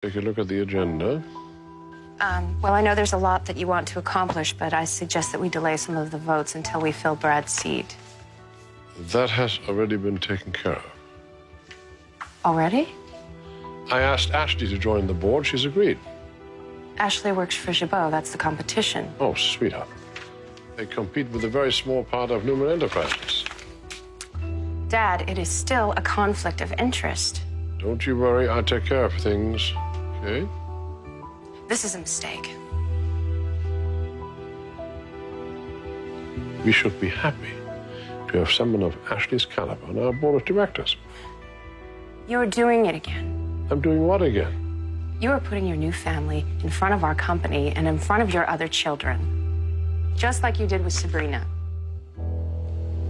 Take a look at the agenda. Well, I know there's a lot that you want to accomplish, but I suggest that we delay some of the votes until we fill Brad's seat. That has already been taken care of. Already? I asked Ashley to join the board. She's agreed. Ashley works for Gibault. That's the competition. Oh, sweetheart. They compete with a very small part of Newman Enterprises. Dad, it is still a conflict of interest. Don't you worry. I'll take care of things. Okay? This is a mistake. We should be happy to have someone of Ashley's caliber on our board of directors. You're doing it again. I'm doing what again? You are putting your new family in front of our company and in front of your other children. Just like you did with Sabrina.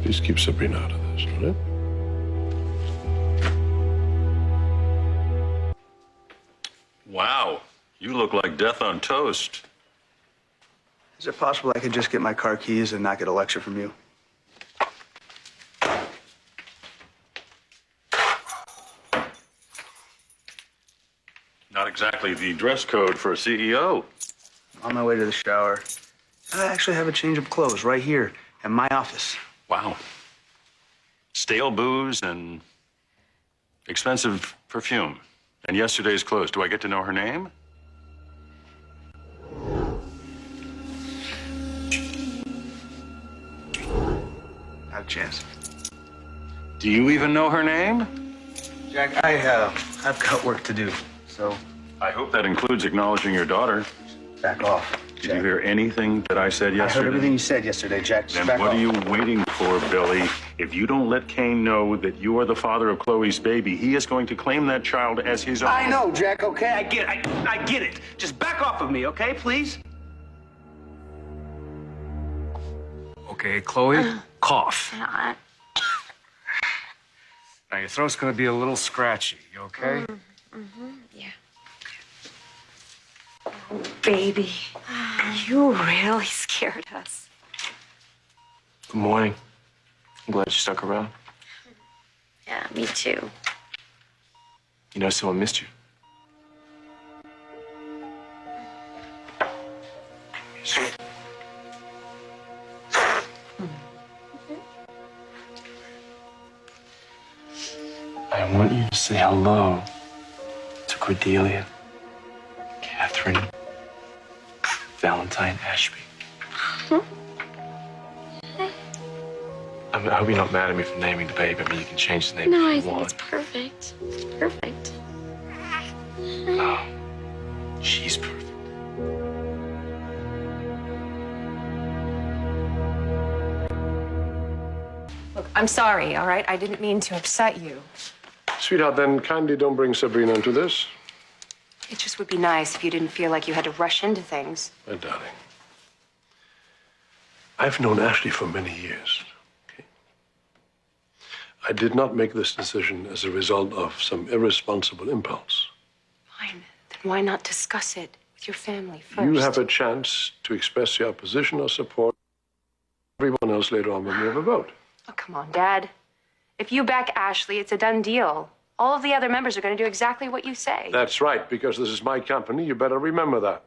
Please keep Sabrina out of this, will you? Wow, you look like death on toast. Is it possible I could just get my car keys and not get a lecture from you? Not exactly the dress code for a CEO. On my way to the shower. I actually have a change of clothes right here in my office. Wow. Stale booze and expensive perfume. And yesterday's clothes. Do I get to know her name? Not a chance. Do you even know her name? Jack, I've got work to do, so I hope that includes acknowledging your daughter. back off. Did you hear anything that I said I yesterday? heard everything you said yesterday, Jack. Just Then back what off. are you waiting for, Billy? If you don't let Kane know that you are the father of Chloe's baby, he is going to claim that child as his own. I know, Jack, okay? I get it. Just back off of me, okay, please? Okay, Chloe, cough. Not. Now, your throat's gonna be a little scratchy, you okay? Yeah. Oh, baby. You really scared us. Good morning. I'm glad you stuck around. Yeah, me too. You know, someone missed you. I want you to say hello to Cordelia, Catherine, Valentine Ashby. I hope you're not mad at me for naming the baby. I mean, you can change the name No, I if you think want. it's perfect. It's perfect. Oh, she's perfect. Look, I'm sorry, all right? I didn't mean to upset you. Sweetheart, then kindly don't bring Sabrina into this. It just would be nice if you didn't feel like you had to rush into things. My darling. I've known Ashley for many years. Okay? I did not make this decision as a result of some irresponsible impulse. Fine. Then why not discuss it with your family first? You have a chance to express your opposition or support to everyone else later on when we have a vote. Oh, come on, Dad. If you back Ashley, it's a done deal. All of the other members are going to do exactly what you say. That's right, because this is my company. You better remember that.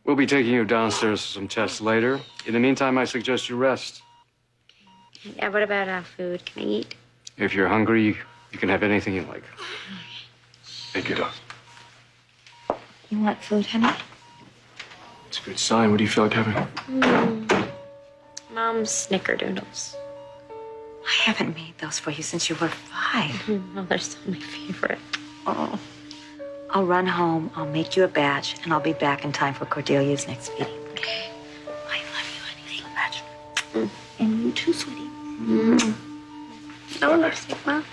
We'll be taking you downstairs for some tests later. In the meantime, I suggest you rest. Yeah, what about food? Can I eat? If you're hungry, you can have anything you like. Thank you, Doc. You want food, honey? It's a good sign. What do you feel like having? Mom's snickerdoodles. I haven't made those for you since you were 5. Oh, they're still my favorite. Oh. I'll run home, I'll make you a batch, and I'll be back in time for Cordelia's next meeting. Okay. I love you, honey, so much. And you too, sweetie. No, lipstick, Mom.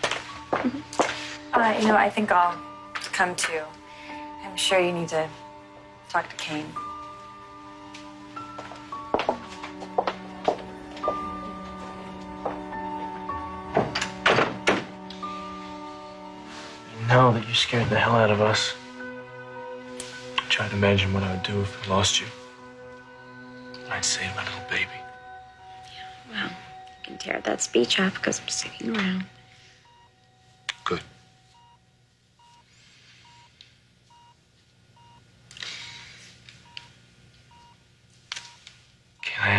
I think I'll come too. I'm sure you need to talk to Kane. I know that you scared the hell out of us. I tried to imagine what I would do if I lost you. I'd save my little baby. Well, you can tear that speech off because I'm sticking around.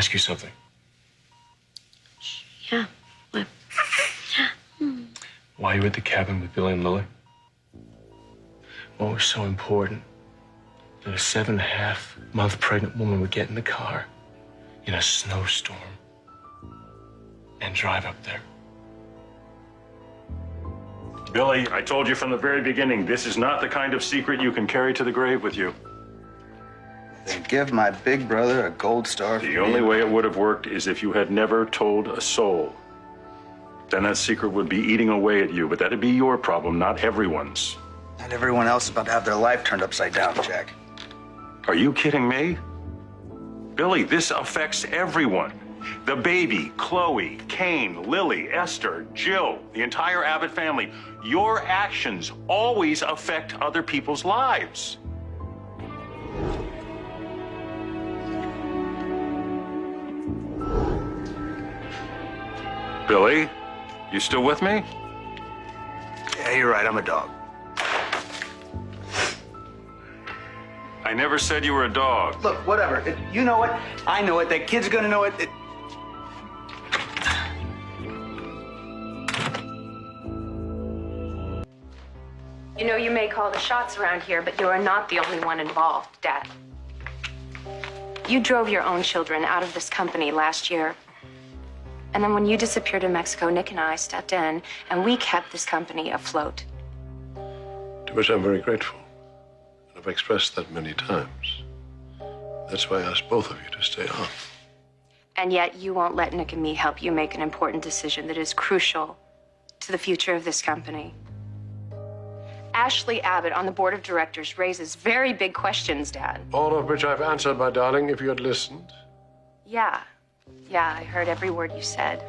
ask you something? Yeah. What? While you were at the cabin with Billy and Lily, what was so important that a 7.5-month pregnant woman would get in the car in a snowstorm and drive up there? Billy, I told you from the very beginning, this is not the kind of secret you can carry to the grave with you. Then give my big brother a gold star. The only way it would have worked is if you had never told a soul. Then that secret would be eating away at you, but that'd be your problem, not everyone's. Not everyone else is about to have their life turned upside down, Jack. Are you kidding me? Billy, this affects everyone. The baby, Chloe, Kane, Lily, Esther, Jill, the entire Abbott family. Your actions always affect other people's lives. Billy, you still with me? Yeah, you're right. I'm a dog. I never said you were a dog. Look, whatever. You know it. I know it. That kid's gonna know it. You know, you may call the shots around here, but you are not the only one involved, Dad. You drove your own children out of this company last year. And then when you disappeared in Mexico, Nick and I stepped in, and we kept this company afloat. To which I'm very grateful. And I've expressed that many times. That's why I asked both of you to stay on. And yet you won't let Nick and me help you make an important decision that is crucial to the future of this company. Ashley Abbott on the board of directors raises very big questions, Dad. All of which I've answered, my darling, if you had listened. Yeah, I heard every word you said.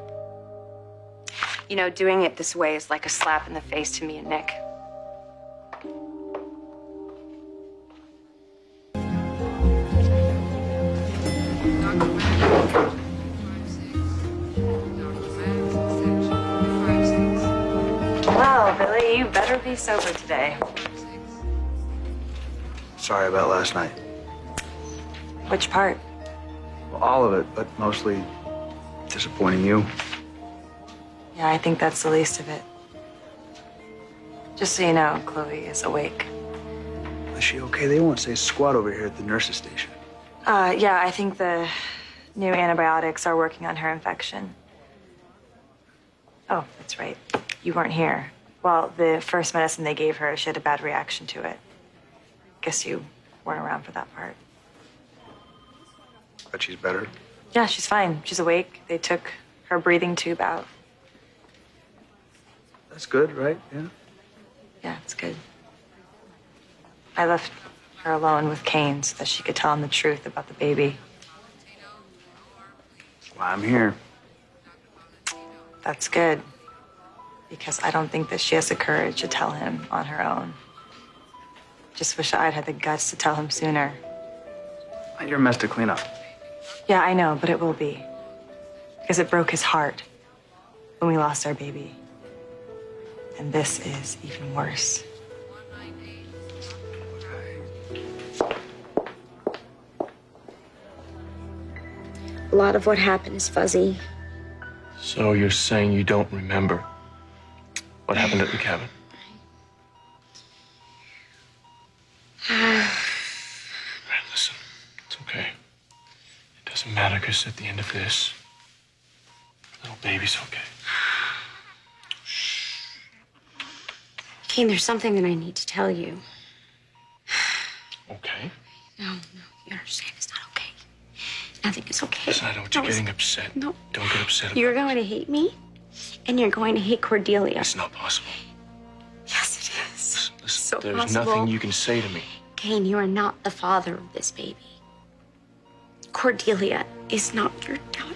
You know, doing it this way is like a slap in the face to me and Nick. Well, Billy, you better be sober today. Sorry about last night. Which part? Well, all of it, but mostly disappointing you. Yeah, I think that's the least of it. Just so you know, Chloe is awake. Is she okay? They won't say squat over here at the nurse's station. Yeah, I think the new antibiotics are working on her infection. Oh, that's right. You weren't here. Well, the first medicine they gave her, she had a bad reaction to it. Guess you weren't around for that part. But she's better. Yeah, she's fine. She's awake. They took her breathing tube out. That's good, right? Yeah. Yeah, it's good. I left her alone with Kane so that she could tell him the truth about the baby. That's why I'm here. That's good. Because I don't think that she has the courage to tell him on her own. Just wish I'd had the guts to tell him sooner. You're a mess to clean up. Yeah, I know, but it will be. Because it broke his heart when we lost our baby. And this is even worse. A lot of what happened is fuzzy. So you're saying you don't remember what happened at the cabin? All right, listen. It's okay. It doesn't matter because at the end of this, little baby's okay. Kane, there's something that I need to tell you. Okay? No, you understand. It's not okay. Nothing is okay. Listen, I know what you're getting upset. No. Don't get upset about You're it. going to hate me, and you're going to hate Cordelia. It's not possible. Yes, it is. Listen, So there's possible. nothing you can say to me. Kane, you are not the father of this baby. Cordelia is not your daughter.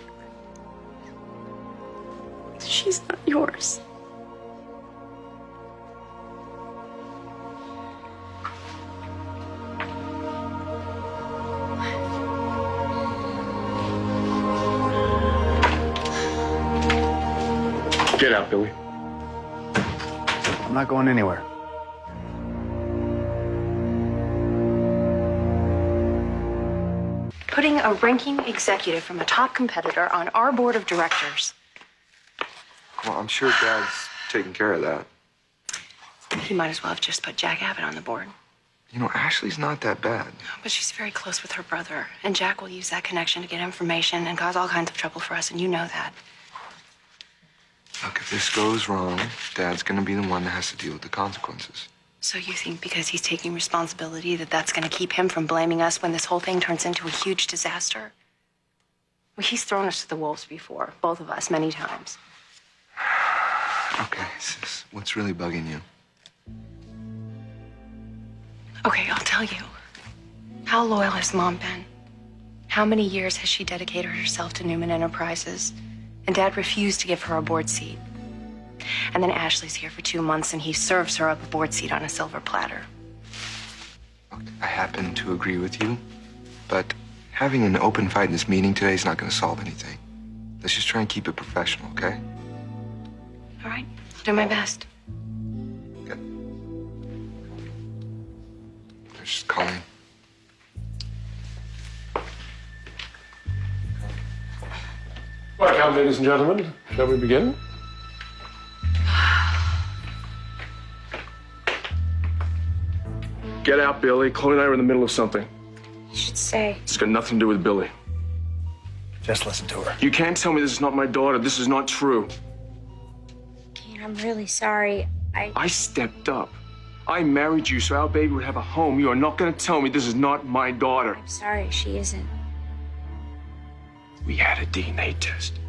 She's not yours. Get out, Billy. I'm not going anywhere. Putting a ranking executive from a top competitor on our board of directors. Well, I'm sure Dad's taking care of that. He might as well have just put Jack Abbott on the board. You know, Ashley's not that bad. But she's very close with her brother, and Jack will use that connection to get information and cause all kinds of trouble for us, and you know that. Look, if this goes wrong, Dad's gonna be the one that has to deal with the consequences. So you think because he's taking responsibility that that's going to keep him from blaming us when this whole thing turns into a huge disaster? Well, he's thrown us to the wolves before, both of us, many times. Okay, sis, what's really bugging you? Okay, I'll tell you. How loyal has Mom been? How many years has she dedicated herself to Newman Enterprises? And Dad refused to give her a board seat. And then Ashley's here for 2 months, and he serves her up a board seat on a silver platter. Look, I happen to agree with you, but having an open fight in this meeting today is not going to solve anything. Let's just try and keep it professional, okay? All right, I'll do my best. Good. They're just calling. Welcome, ladies and gentlemen. Shall we begin? Get out, Billy. Chloe and I are in the middle of something. You should say. It's got nothing to do with Billy. Just listen to her. You can't tell me this is not my daughter. This is not true. Kane, I'm really sorry. I stepped up. I married you so our baby would have a home. You are not going to tell me this is not my daughter. I'm sorry, she isn't. We had a DNA test.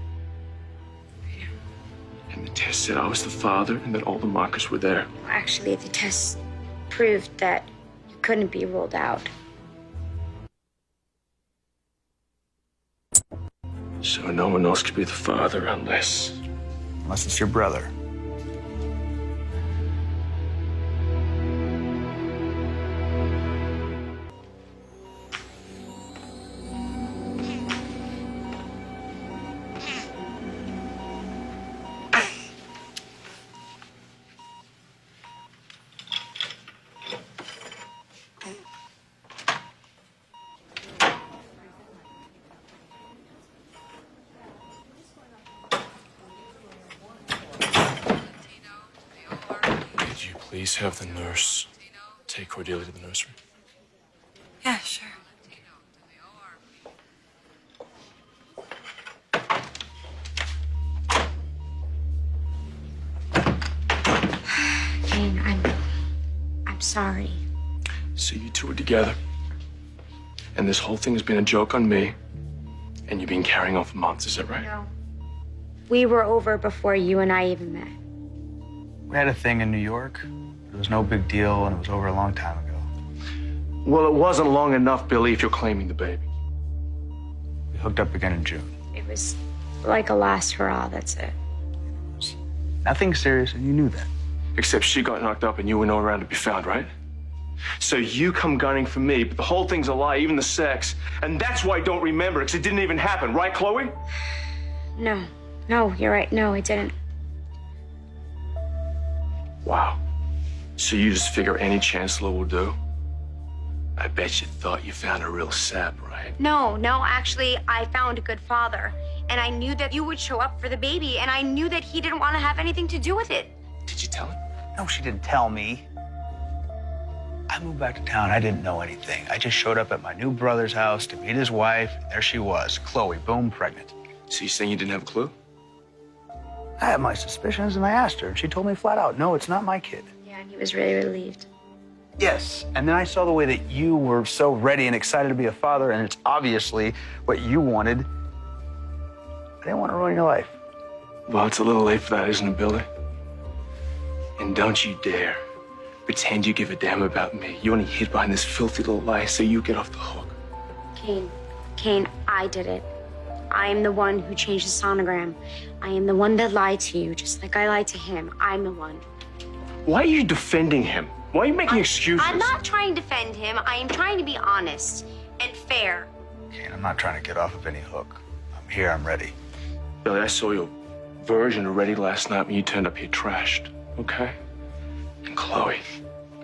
And the test said I was the father and that all the markers were there. Actually, the test proved that you couldn't be ruled out. So no one else could be the father unless... Unless it's your brother. Could you please have the nurse take Cordelia to the nursery? Yeah, sure. Kane, I'm sorry. So you two are together. And this whole thing has been a joke on me. And you've been carrying on for months, is that right? No. We were over before you and I even met. We had a thing in New York. It was no big deal, and it was over a long time ago. Well, it wasn't long enough, Billy, if you're claiming the baby. We hooked up again in June. It was like a last hurrah, that's it. Nothing serious, and you knew that. Except she got knocked up and you were nowhere around to be found, right? So you come gunning for me, but the whole thing's a lie, even the sex. And that's why I don't remember, because it didn't even happen, right, Chloe? No, you're right. No, I didn't. Wow. So you just figure any chancellor will do? I bet you thought you found a real sap, right? No, actually, I found a good father. And I knew that you would show up for the baby, and I knew that he didn't want to have anything to do with it. Did you tell him? No, she didn't tell me. I moved back to town. I didn't know anything. I just showed up at my new brother's house to meet his wife, and there she was, Chloe, boom, pregnant. So you saying you didn't have a clue? I had my suspicions, and I asked her, and she told me flat out, no, it's not my kid. Yeah, and he was really relieved. Yes, and then I saw the way that you were so ready and excited to be a father, and it's obviously what you wanted. I didn't want to ruin your life. Well, it's a little late for that, isn't it, Billy? And don't you dare pretend you give a damn about me. You only hid behind this filthy little lie so you get off the hook. Kane, I did it. I am the one who changed the sonogram. I am the one that lied to you, just like I lied to him. I'm the one. Why are you defending him? Why are you making excuses? I'm not trying to defend him. I am trying to be honest and fair. Kane, I'm not trying to get off of any hook. I'm here, I'm ready. Billy, I saw your version already last night when you turned up here trashed, okay? And Chloe,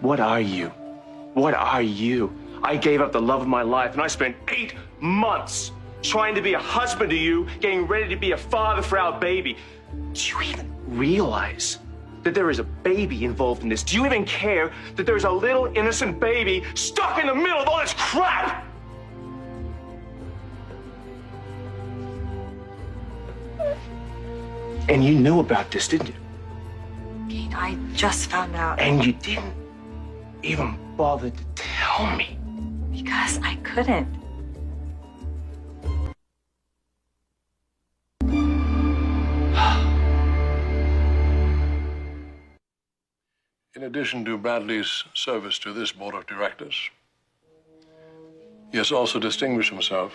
what are you? What are you? I gave up the love of my life, and I spent 8 months trying to be a husband to you, getting ready to be a father for our baby. Do you even realize that there is a baby involved in this? Do you even care that there's a little innocent baby stuck in the middle of all this crap? And you knew about this, didn't you? Kane, I just found out. And you didn't even bother to tell me. Because I couldn't. In addition to Bradley's service to this board of directors, he has also distinguished himself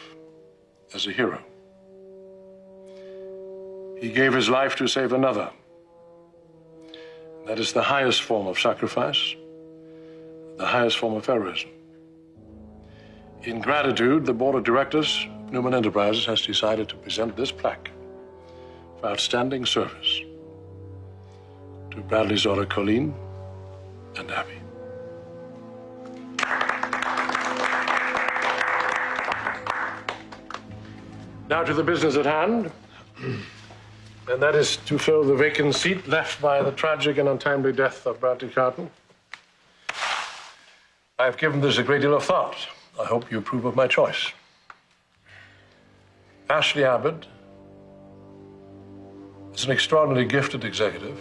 as a hero. He gave his life to save another. That is the highest form of sacrifice, the highest form of heroism. In gratitude, the board of directors of Newman Enterprises has decided to present this plaque for outstanding service to Bradley's daughter Colleen and Abby. Now to the business at hand, and that is to fill the vacant seat left by the tragic and untimely death of Bradley Carton. I have given this a great deal of thought. I hope you approve of my choice. Ashley Abbott is an extraordinarily gifted executive.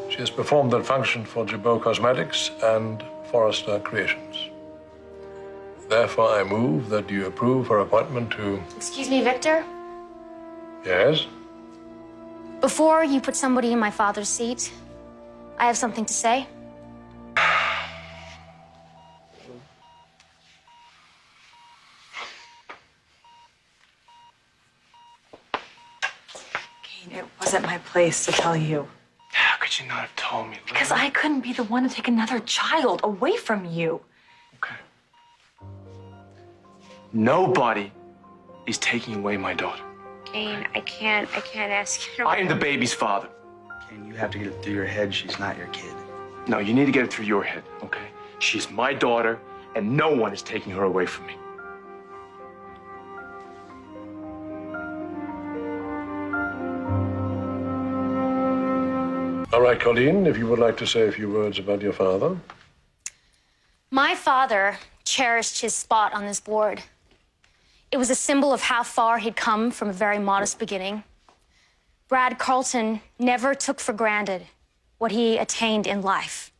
She has performed that function for Jabot Cosmetics and Forrester Creations. Therefore, I move that you approve her appointment to... Excuse me, Victor? Yes? Before you put somebody in my father's seat, I have something to say. Kane, it wasn't my place to tell you. How could you not have told me? Because I couldn't be the one to take another child away from you. Okay. Nobody is taking away my daughter. Kane, I can't ask you to... I am the baby's father. And you have to get it through your head. She's not your kid. No, you need to get it through your head, okay? She's my daughter, and no one is taking her away from me. All right, Colleen, if you would like to say a few words about your father. My father cherished his spot on this board. It was a symbol of how far he'd come from a very modest beginning. Brad Carlton never took for granted what he attained in life.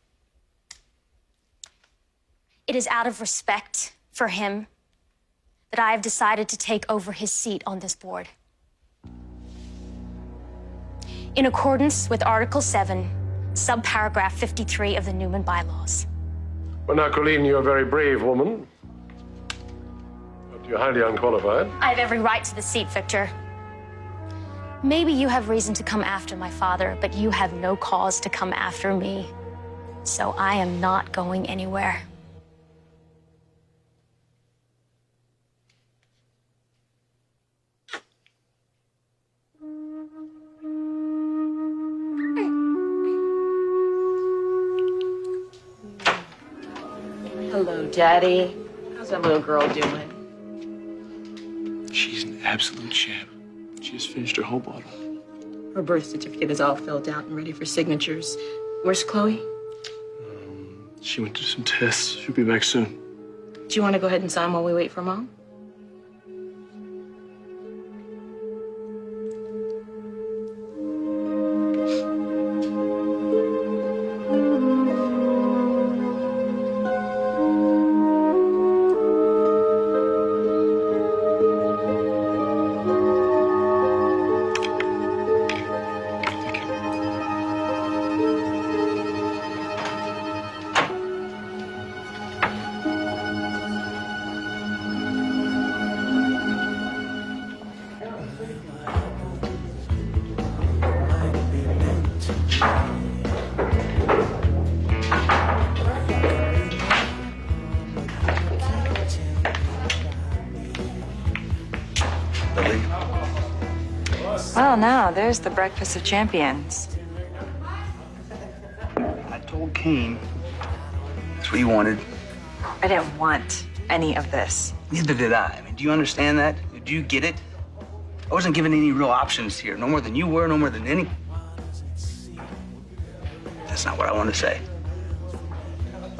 It is out of respect for him that I have decided to take over his seat on this board. In accordance with Article 7, subparagraph 53 of the Newman Bylaws. Well, now, Colleen, you're a very brave woman, but you're highly unqualified. I have every right to the seat, Victor. Maybe you have reason to come after my father, but you have no cause to come after me. So I am not going anywhere. Hello, Daddy. How's that little girl doing? She's an absolute champ. She just finished her whole bottle. Her birth certificate is all filled out and ready for signatures. Where's Chloe? She went to some tests. She'll be back soon. Do you want to go ahead and sign while we wait for Mom? Well, now, there's the breakfast of champions. I told Kane that's what you wanted. I didn't want any of this. Neither did I. I mean, do you understand that? Do you get it? I wasn't given any real options here, no more than you were, no more than any. That's not what I want to say.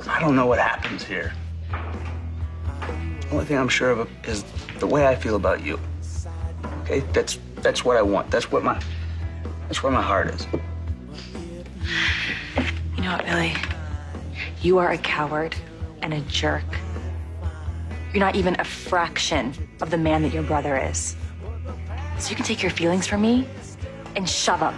I don't know what happens here. The only thing I'm sure of is the way I feel about you. Okay, that's what I want. That's where my heart is. You know what, Billy? You are a coward and a jerk. You're not even a fraction of the man that your brother is. So you can take your feelings from me and shove them.